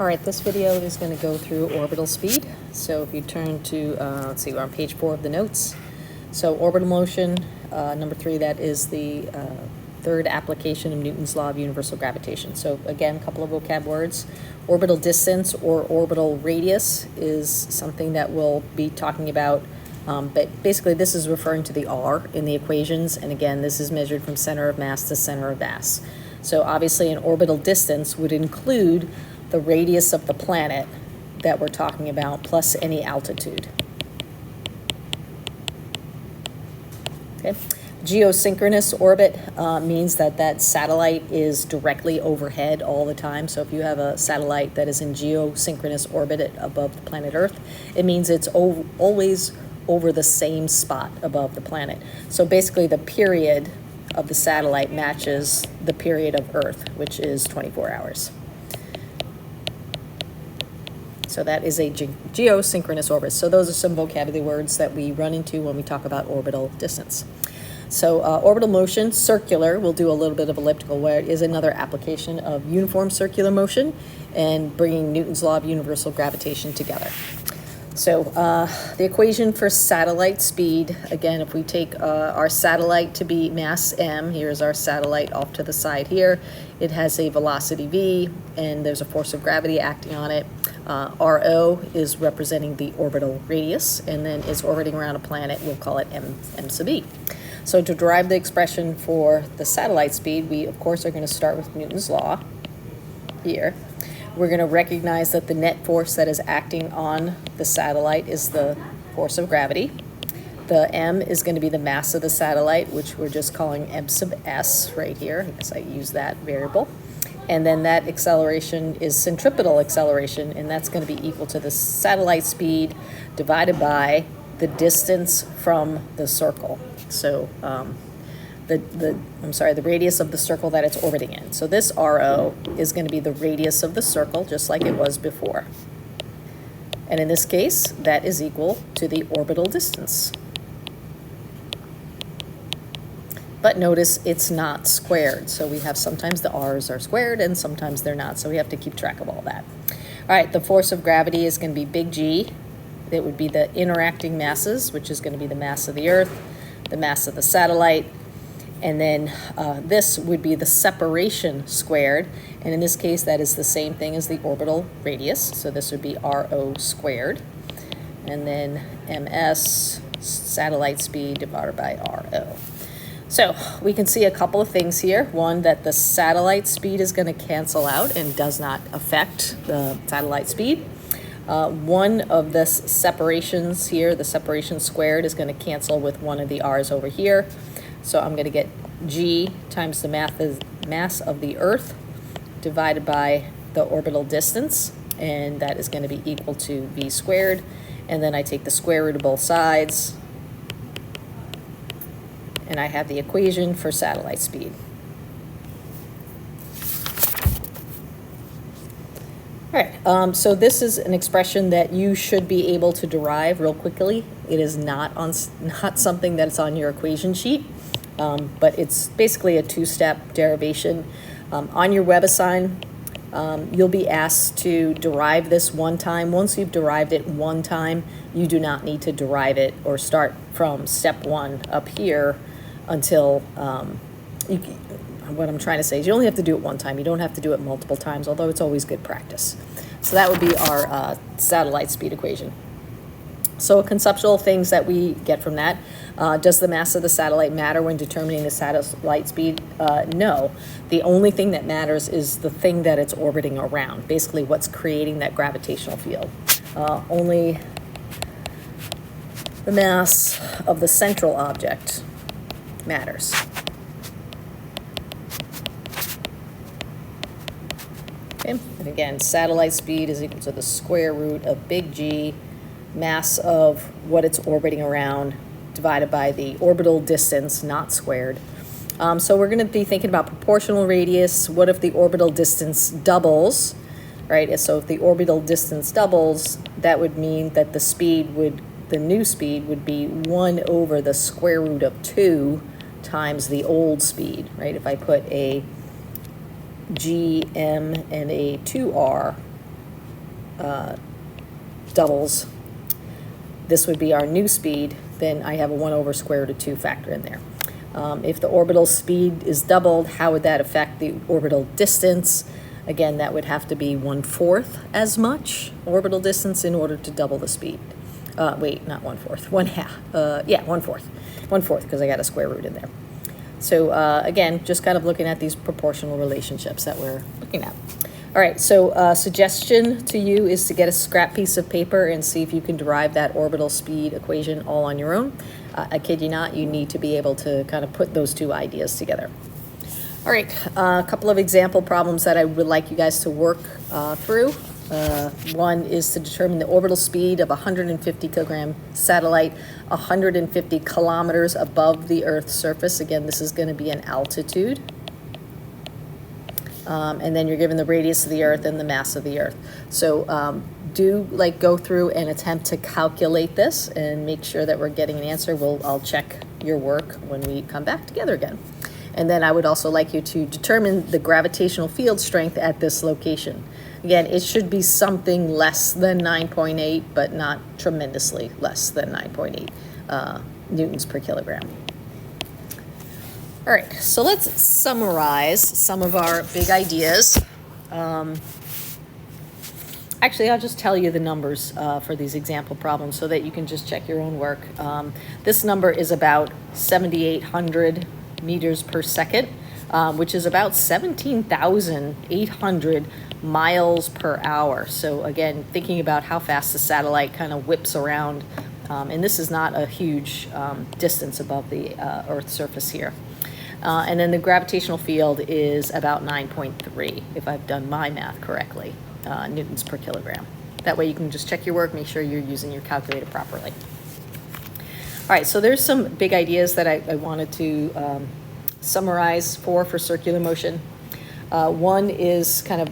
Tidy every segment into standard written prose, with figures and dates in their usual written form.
All right, this video is going to go through orbital speed. So if you turn to, let's see, we're on page 4 of the notes. So orbital motion, number 3, that is the third application of Newton's law of universal gravitation. So again, a couple of vocab words. Orbital distance or orbital radius is something that we'll be talking about. But basically this is referring to the r in the equations. And again, this is measured from center of mass to center of mass. So obviously an orbital distance would include the radius of the planet that we're talking about plus any altitude. Okay. Geosynchronous orbit means that that satellite is directly overhead all the time. So if you have a satellite that is in geosynchronous orbit above the planet Earth, it means it's always over the same spot above the planet. So basically the period of the satellite matches the period of Earth, which is 24 hours. So that is a geosynchronous orbit. So those are some vocabulary words that we run into when we talk about orbital distance. So orbital motion, circular, we'll do a little bit of elliptical, where it is another application of uniform circular motion and bringing Newton's law of universal gravitation together. So the equation for satellite speed, again, if we take our satellite to be mass m, here's our satellite off to the side here, it has a velocity v, and there's a force of gravity acting on it. RO is representing the orbital radius, and then it's orbiting around a planet, we'll call it m sub e. So to derive the expression for the satellite speed, we of course are going to start with Newton's law here. We're going to recognize that the net force that is acting on the satellite is the force of gravity. The m is going to be the mass of the satellite, which we're just calling m sub s right here. I guess I use that variable. And then that acceleration is centripetal acceleration, and that's going to be equal to the satellite speed divided by the distance from the circle. So the radius of the circle that it's orbiting in. So this RO is going to be the radius of the circle, just like it was before. And in this case, that is equal to the orbital distance. But notice it's not squared. So we have sometimes the r's are squared and sometimes they're not. So we have to keep track of all that. All right, the force of gravity is going to be big G. It would be the interacting masses, which is going to be the mass of the Earth, the mass of the satellite, and then this would be the separation squared. And in this case, that is the same thing as the orbital radius. So this would be RO squared. And then MS, satellite speed divided by RO. So we can see a couple of things here. One, that the satellite speed is going to cancel out and does not affect the satellite speed. One of the separations here, the separation squared, is going to cancel with one of the r's over here. So I'm going to get G times the mass of the Earth divided by the orbital distance, and that is going to be equal to v squared. And then I take the square root of both sides, and I have the equation for satellite speed. All right, so this is an expression that you should be able to derive real quickly. It is not something that's on your equation sheet, but it's basically a two-step derivation. On your WebAssign, you'll be asked to derive this one time. Once you've derived it one time, you do not need to derive it or start from step 1 up here until what I'm trying to say is you only have to do it one time. You don't have to do it multiple times, although it's always good practice. So that would be our satellite speed equation. So conceptual things that we get from that. Does the mass of the satellite matter when determining the satellite speed? No. The only thing that matters is the thing that it's orbiting around, basically what's creating that gravitational field. Only the mass of the central object matters. Okay. And again, satellite speed is equal to the square root of big G, mass of what it's orbiting around, divided by the orbital distance, not squared. So we're going to be thinking about proportional radius. What if the orbital distance doubles, right? So if the orbital distance doubles, that would mean that the new speed would be 1 over the square root of 2 times the old speed, right? If I put a G, M, and a 2R doubles, this would be our new speed, then I have a 1 over square root of 2 factor in there. If the orbital speed is doubled, how would that affect the orbital distance? Again, that would have to be 1/4 as much orbital distance in order to double the speed. Wait, not 1/4, 1/2. Yeah, 1/4. 1/4, because I got a square root in there. So again, just kind of looking at these proportional relationships that we're looking at. All right, so suggestion to you is to get a scrap piece of paper and see if you can derive that orbital speed equation all on your own. I kid you not, you need to be able to kind of put those two ideas together. All right, a couple of example problems that I would like you guys to work through. One is to determine the orbital speed of a 150 kilogram satellite 150 kilometers above the Earth's surface. Again, this is going to be an altitude. And then you're given the radius of the Earth and the mass of the Earth. So do go through and attempt to calculate this and make sure that we're getting an answer. I'll check your work when we come back together again. And then I would also like you to determine the gravitational field strength at this location. Again, it should be something less than 9.8, but not tremendously less than 9.8 newtons per kilogram. All right, so let's summarize some of our big ideas. Actually, I'll just tell you the numbers for these example problems so that you can just check your own work. This number is about 7,800 meters per second, which is about 17,800 miles per hour. So again, thinking about how fast the satellite kind of whips around, and this is not a huge distance above the Earth's surface here. And then the gravitational field is about 9.3, if I've done my math correctly, newtons per kilogram. That way you can just check your work, make sure you're using your calculator properly. All right, so there's some big ideas that I wanted to summarize for circular motion. One is kind of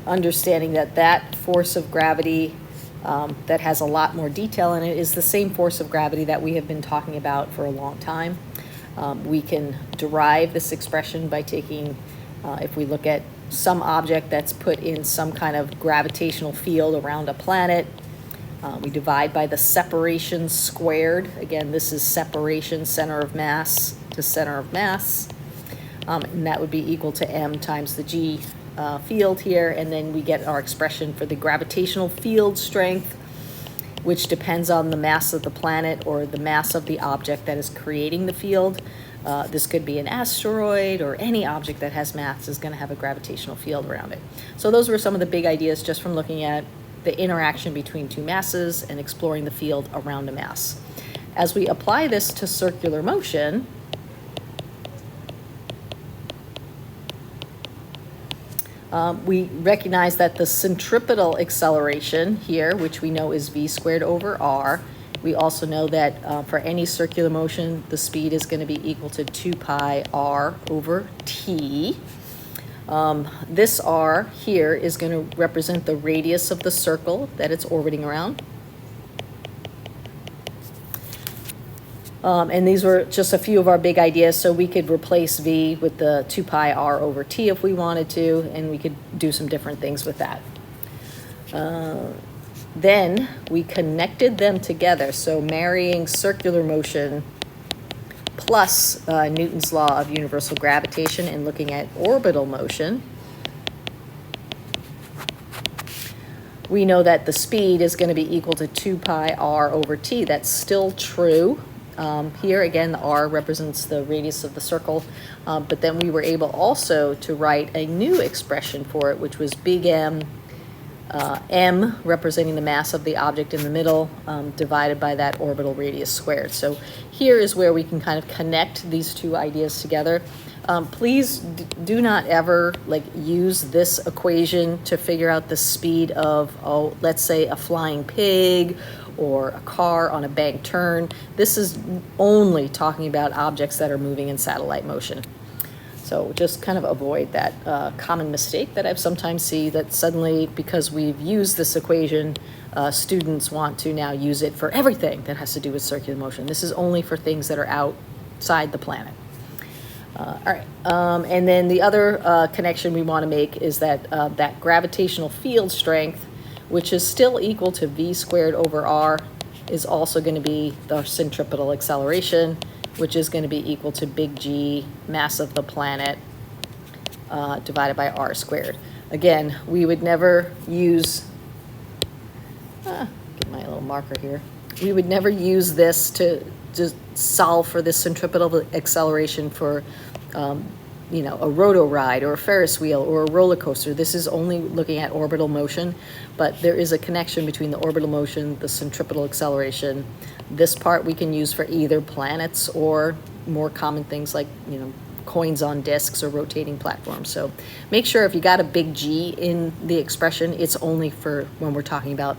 understanding that force of gravity that has a lot more detail in it is the same force of gravity that we have been talking about for a long time. We can derive this expression by taking, if we look at some object that's put in some kind of gravitational field around a planet, we divide by the separation squared. Again, this is separation center of mass to center of mass. And that would be equal to m times the g field here. And then we get our expression for the gravitational field strength, which depends on the mass of the planet or the mass of the object that is creating the field. This could be an asteroid, or any object that has mass is going to have a gravitational field around it. So those were some of the big ideas just from looking at the interaction between two masses and exploring the field around a mass. As we apply this to circular motion, we recognize that the centripetal acceleration here, which we know is v squared over r, we also know that for any circular motion, the speed is going to be equal to 2 pi r over t. This r here is going to represent the radius of the circle that it's orbiting around. And these were just a few of our big ideas, so we could replace v with the 2 pi r over t if we wanted to, and we could do some different things with that. Then we connected them together, so marrying circular motion plus Newton's law of universal gravitation and looking at orbital motion, we know that the speed is going to be equal to 2 pi r over t. That's still true. Here again, the r represents the radius of the circle, but then we were able also to write a new expression for it, which was big M, m representing the mass of the object in the middle, divided by that orbital radius squared. So here is where we can kind of connect these two ideas together. Please do not ever use this equation to figure out the speed of, let's say a flying pig or a car on a bank turn. This is only talking about objects that are moving in satellite motion. So just kind of avoid that common mistake that I've sometimes see, that suddenly, because we've used this equation, students want to now use it for everything that has to do with circular motion. This is only for things that are outside the planet. All right, and then the other connection we want to make is that that gravitational field strength, which is still equal to v squared over r, is also going to be the centripetal acceleration, which is going to be equal to big G, mass of the planet, divided by r squared. Again, we would never use, get my little marker here. We would never use this to just solve for this centripetal acceleration for, you know, a roto ride or a Ferris wheel or a roller coaster. This is only looking at orbital motion, but there is a connection between the orbital motion, the centripetal acceleration. This part we can use for either planets or more common things like, you know, coins on discs or rotating platforms. So make sure if you got a big G in the expression, it's only for when we're talking about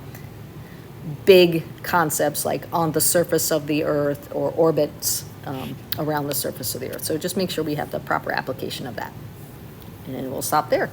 big concepts like on the surface of the Earth or orbits around the surface of the Earth. So just make sure we have the proper application of that. And we'll stop there.